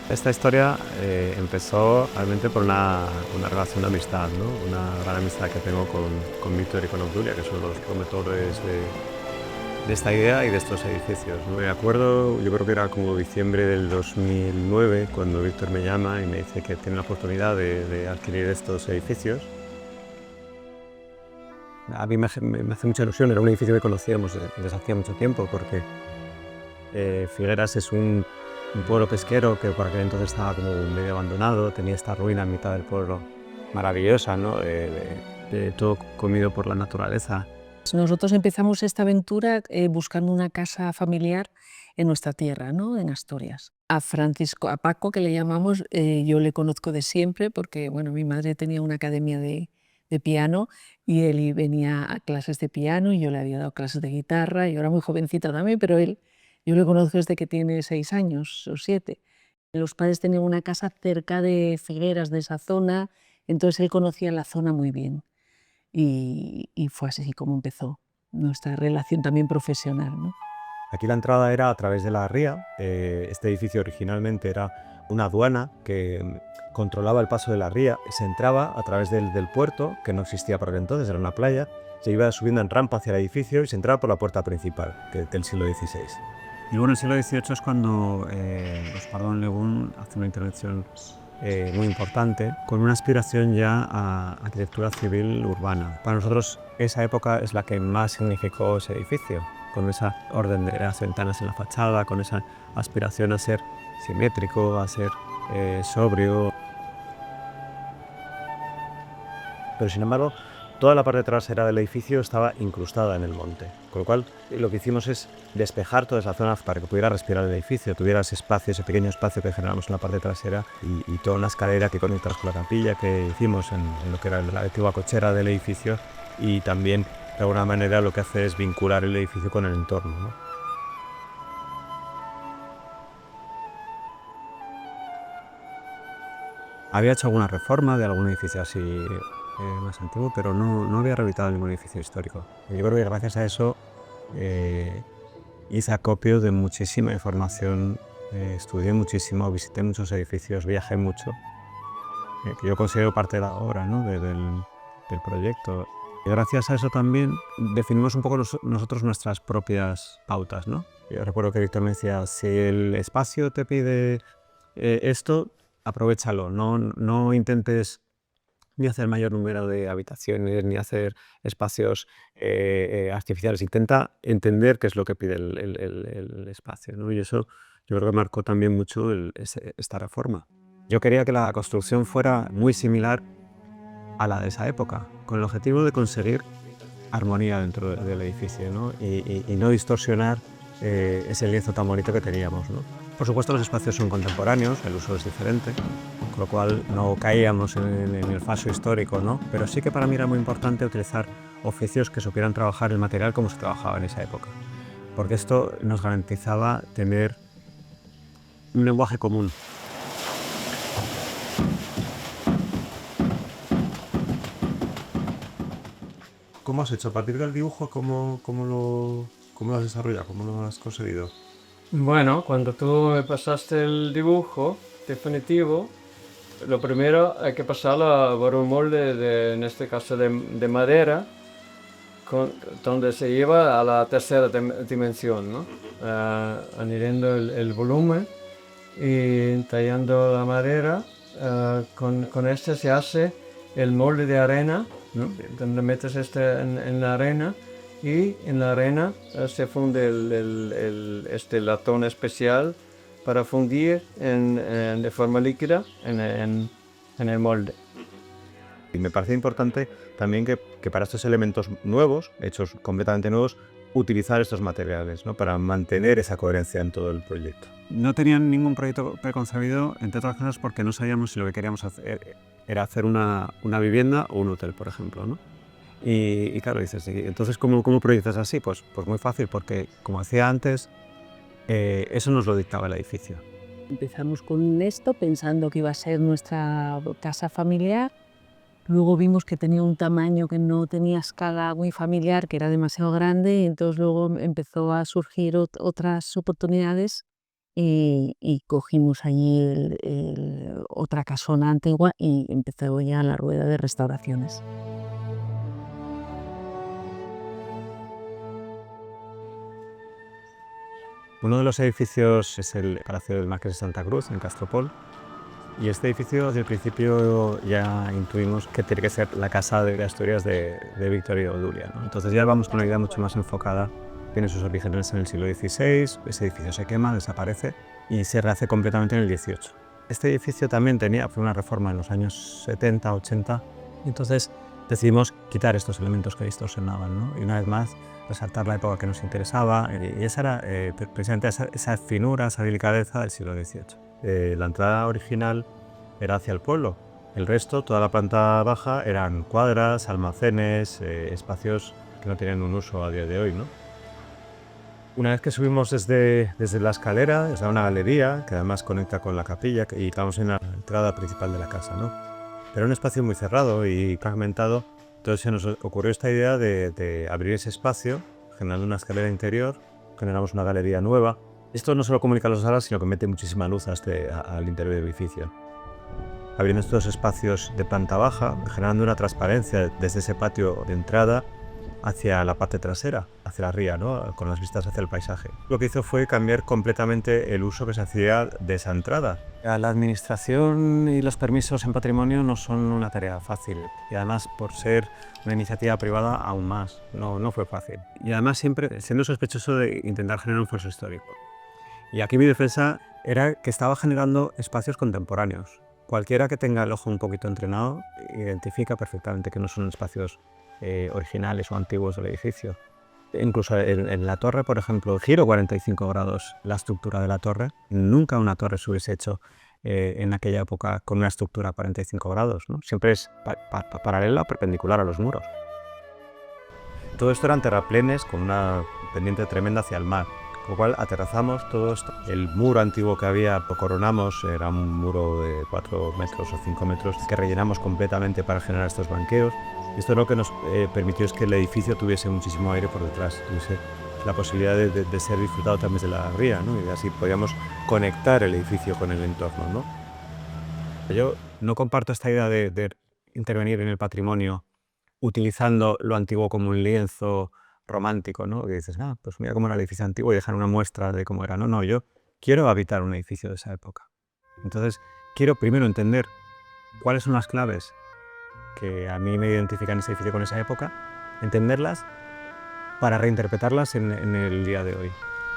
Esta historia empezó realmente por una relación de amistad, ¿no? Una gran amistad que tengo con Víctor y con Obdulia, que son los promotores de esta idea y de estos edificios, ¿no? Me acuerdo, yo creo que era como diciembre del 2009, cuando Víctor me llama y me dice que tiene la oportunidad de adquirir estos edificios. A mí me hace mucha ilusión, era un edificio que conocíamos desde hacía mucho tiempo, porque Figueras es un pueblo pesquero que por aquel entonces estaba como medio abandonado, tenía esta ruina en mitad del pueblo maravillosa, ¿no? De todo comido por la naturaleza. Nosotros empezamos esta aventura buscando una casa familiar en nuestra tierra, ¿no? En Asturias. A Francisco, a Paco, que le llamamos, yo le conozco de siempre porque bueno, mi madre tenía una academia de piano y él venía a clases de piano y yo le había dado clases de guitarra. Yo era muy jovencita también, pero yo le conozco desde que tiene 6 años o 7. Los padres tenían una casa cerca de Figueras, de esa zona, entonces él conocía la zona muy bien. Y fue así como empezó nuestra relación también profesional, ¿no? Aquí la entrada era a través de la ría. Este edificio originalmente era una aduana que controlaba el paso de la ría. Se entraba a través del puerto, que no existía por aquel entonces, era una playa. Se iba subiendo en rampa hacia el edificio y se entraba por la puerta principal, que es del siglo XVI. Y luego en el siglo XVIII es cuando los Pardón Legún hace una intervención muy importante, con una aspiración ya a arquitectura civil urbana. Para nosotros esa época es la que más significó ese edificio, con esa orden de las ventanas en la fachada, con esa aspiración a ser simétrico, a ser sobrio. Pero sin embargo, toda la parte trasera del edificio estaba incrustada en el monte, con lo cual lo que hicimos es despejar toda esa zona para que pudiera respirar el edificio, tuviera ese espacio, ese pequeño espacio que generamos en la parte trasera y toda una escalera que conectas con la capilla que hicimos en lo que era la antigua cochera del edificio, y también de alguna manera lo que hace es vincular el edificio con el entorno, ¿no? Había hecho alguna reforma de algún edificio así más antiguo, pero no había rehabilitado ningún edificio histórico. Y yo creo que gracias a eso hice acopio de muchísima información, estudié muchísimo, visité muchos edificios, viajé mucho, que yo considero parte de la obra, ¿no? Del proyecto. Y gracias a eso también definimos un poco nosotros nuestras propias pautas, ¿no? Yo recuerdo que Víctor me decía, si el espacio te pide esto, aprovéchalo, no intentes ni hacer mayor número de habitaciones, ni hacer espacios artificiales. Intenta entender qué es lo que pide el espacio, ¿no? Y eso yo creo que marcó también mucho esta reforma. Yo quería que la construcción fuera muy similar a la de esa época, con el objetivo de conseguir armonía dentro del edificio, ¿no? Y no distorsionar ese lienzo tan bonito que teníamos, ¿no? Por supuesto, los espacios son contemporáneos, el uso es diferente, con lo cual no caíamos en el falso histórico, ¿no? Pero sí que para mí era muy importante utilizar oficios que supieran trabajar el material como se trabajaba en esa época, porque esto nos garantizaba tener un lenguaje común. ¿Cómo has hecho? A partir del dibujo, cómo lo has desarrollado? ¿Cómo lo has conseguido? Bueno, cuando tú me pasaste el dibujo definitivo, lo primero hay que pasarlo por un molde, en este caso de madera, donde se lleva a la tercera dimensión, ¿no? Añadiendo el volumen y tallando la madera. Con este se hace el molde de arena, ¿no? Donde metes en la arena, y en la arena se funde este latón especial para fundir de forma líquida en el molde. Y me parece importante también que para estos elementos nuevos, hechos completamente nuevos, utilizar estos materiales, ¿no? Para mantener esa coherencia en todo el proyecto. No tenían ningún proyecto preconcebido, entre otras cosas porque no sabíamos si lo que queríamos hacer era hacer una vivienda o un hotel, por ejemplo, ¿no? Y claro, dices, entonces ¿cómo proyectas así? Pues muy fácil, porque como decía antes, eso nos lo dictaba el edificio. Empezamos con esto pensando que iba a ser nuestra casa familiar. Luego vimos que tenía un tamaño que no tenía escala muy familiar, que era demasiado grande, y entonces luego empezó a surgir otras oportunidades y cogimos allí otra casona antigua y empezó ya la rueda de restauraciones. Uno de los edificios es el Palacio del Marqués de Santa Cruz, en Castropol. Y este edificio, desde el principio, ya intuimos que tiene que ser la casa de Asturias de Victoria y Obdulia, ¿no? Entonces ya vamos con una idea mucho más enfocada. Tiene sus orígenes en el siglo XVI, ese edificio se quema, desaparece y se rehace completamente en el XVIII. Este edificio también fue una reforma en los años 70, 80, y entonces decidimos quitar estos elementos que distorsionaban, ¿no? Y una vez más resaltar la época que nos interesaba, y esa era precisamente esa finura, esa delicadeza del siglo XVIII. La entrada original era hacia el pueblo. El resto, toda la planta baja, eran cuadras, almacenes, espacios que no tienen un uso a día de hoy, ¿no? Una vez que subimos desde la escalera, es una galería que además conecta con la capilla y estamos en la entrada principal de la casa, ¿no? Pero un espacio muy cerrado y fragmentado. Entonces se nos ocurrió esta idea de abrir ese espacio, generando una escalera interior, generamos una galería nueva. Esto no solo comunica las salas, sino que mete muchísima luz al interior del edificio. Abriendo estos espacios de planta baja, generando una transparencia desde ese patio de entrada hacia la parte trasera, hacia la ría, ¿no? Con las vistas hacia el paisaje. Lo que hizo fue cambiar completamente el uso que se hacía de esa entrada. La administración y los permisos en patrimonio no son una tarea fácil, y además por ser una iniciativa privada aún más, no fue fácil. Y además siempre siendo sospechoso de intentar generar un falso histórico. Y aquí mi defensa era que estaba generando espacios contemporáneos. Cualquiera que tenga el ojo un poquito entrenado identifica perfectamente que no son espacios originales o antiguos del edificio. Incluso en la torre, por ejemplo, giro 45 grados la estructura de la torre. Nunca una torre se hubiese hecho en aquella época con una estructura a 45 grados, ¿no? Siempre es paralela o perpendicular a los muros. Todo esto eran terraplenes con una pendiente tremenda hacia el mar, con lo cual aterrazamos todo esto. El muro antiguo que había, lo coronamos, era un muro de 4 metros o 5 metros que rellenamos completamente para generar estos banqueos. Esto lo que nos permitió es que el edificio tuviese muchísimo aire por detrás, tuviese la posibilidad de ser disfrutado también de la ría, ¿no? Y así podíamos conectar el edificio con el entorno, ¿no? Yo no comparto esta idea de intervenir en el patrimonio utilizando lo antiguo como un lienzo romántico, ¿no? Que dices, pues mira cómo era el edificio antiguo y dejar una muestra de cómo era. No, yo quiero habitar un edificio de esa época. Entonces, quiero primero entender cuáles son las claves que a mí me identifican ese edificio con esa época, entenderlas para reinterpretarlas en el día de hoy.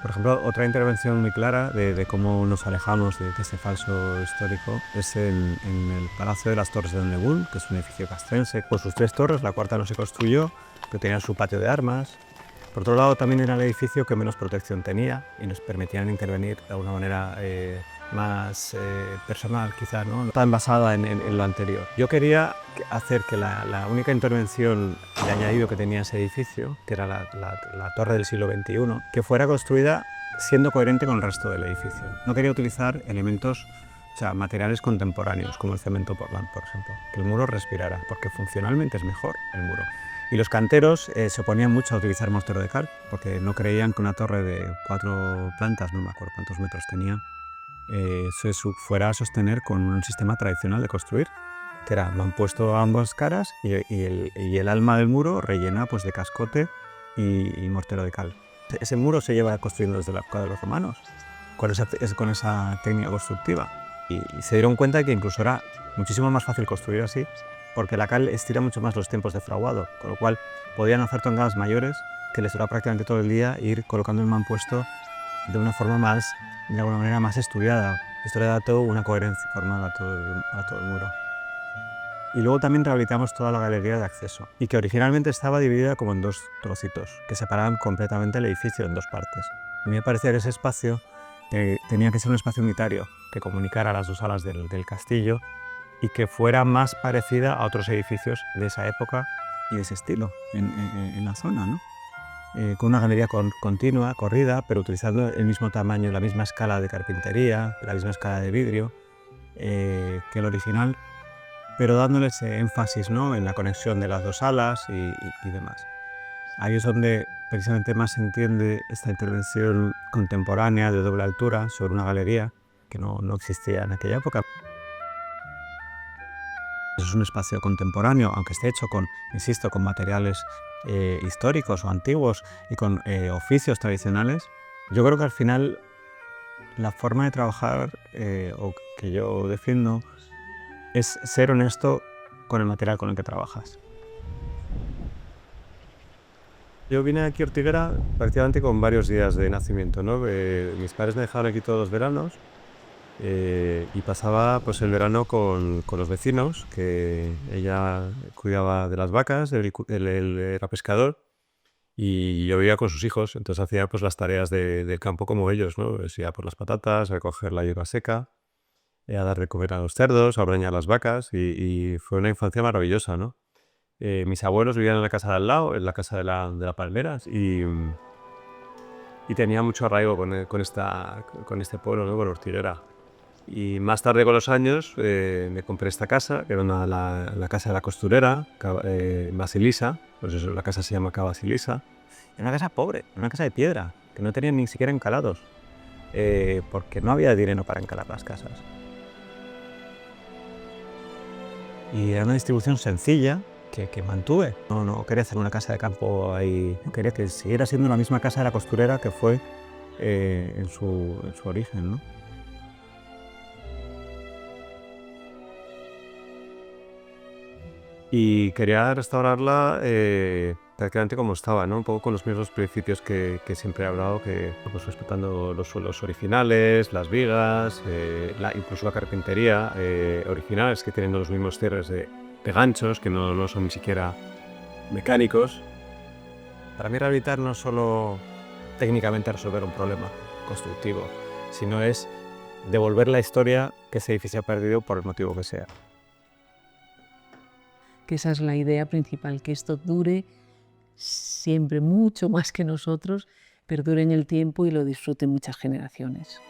Por ejemplo, otra intervención muy clara de cómo nos alejamos de ese falso histórico es en el Palacio de las Torres de Ondegún, que es un edificio castrense con sus 3 torres. La cuarta no se construyó, pero tenía su patio de armas. Por otro lado, también era el edificio que menos protección tenía y nos permitían intervenir de alguna manera más personal, quizá, ¿no? Tan basada en lo anterior. Yo quería hacer que la única intervención de añadido que tenía ese edificio, que era la torre del siglo XXI, que fuera construida siendo coherente con el resto del edificio. No quería utilizar elementos, o sea, materiales contemporáneos, como el cemento Portland, por ejemplo. Que el muro respirara, porque funcionalmente es mejor el muro. Y los canteros se oponían mucho a utilizar mortero de cal, porque no creían que una torre de 4 plantas, no me acuerdo cuántos metros tenía, se fuera a sostener con un sistema tradicional de construir, que era mampuesto a ambas caras y el alma del muro rellena pues, de cascote y mortero de cal. Ese muro se lleva construyendo desde la época de los romanos, con esa técnica constructiva. Y se dieron cuenta de que incluso era muchísimo más fácil construir así, porque la cal estira mucho más los tiempos de fraguado, con lo cual podían hacer tongadas mayores que les duraba prácticamente todo el día e ir colocando el mampuesto de una forma más, de alguna manera más estudiada. Esto le da todo una coherencia formal a todo el muro. Y luego también rehabilitamos toda la galería de acceso, y que originalmente estaba dividida como en 2 trocitos, que separaban completamente el edificio en 2 partes. A mí me parecía que ese espacio tenía que ser un espacio unitario, que comunicara las 2 alas del castillo y que fuera más parecida a otros edificios de esa época y de ese estilo en la zona, ¿no? Con una galería continua, corrida, pero utilizando el mismo tamaño, la misma escala de carpintería, la misma escala de vidrio que el original, pero dándole ese énfasis, ¿no? En la conexión de las 2 alas y demás. Ahí es donde precisamente más se entiende esta intervención contemporánea de doble altura sobre una galería que no existía en aquella época. Es un espacio contemporáneo, aunque esté hecho con, insisto, con materiales históricos o antiguos y con oficios tradicionales. Yo creo que al final la forma de trabajar o que yo defiendo es ser honesto con el material con el que trabajas. Yo vine aquí a Ortiguera prácticamente con varios días de nacimiento, ¿no? Mis padres me dejaron aquí todos los veranos y pasaba pues, el verano con los vecinos, que ella cuidaba de las vacas, él era pescador y yo vivía con sus hijos, entonces hacía pues, las tareas del campo como ellos, ¿no? Pues, iba por las patatas, a recoger la hierba seca, a dar de comer a los cerdos, a ordeñar las vacas y fue una infancia maravillosa, ¿no? Mis abuelos vivían en la casa de al lado, en la casa de la Palmeras, y tenía mucho arraigo con este pueblo, ¿no? Con Ortiguera. Y más tarde, con los años, me compré esta casa, que era la casa de la costurera, Basilisa, pues eso, la casa se llama Ca Basilisa. Era una casa pobre, una casa de piedra, que no tenía ni siquiera encalados, porque no había dinero para encalar las casas. Y era una distribución sencilla, que mantuve. No quería hacer una casa de campo ahí, quería que siguiera siendo la misma casa de la costurera que fue en su origen, ¿no? Y quería restaurarla prácticamente como estaba, ¿no? Un poco con los mismos principios que siempre he hablado, que pues, respetando los suelos originales, las vigas, incluso la carpintería original, es que tienen los mismos cierres de ganchos, que no son ni siquiera mecánicos. Para mí rehabilitar no es solo técnicamente resolver un problema constructivo, sino es devolver la historia que ese edificio ha perdido por el motivo que sea. Que esa es la idea principal, que esto dure siempre mucho más que nosotros, perdure en el tiempo y lo disfruten muchas generaciones.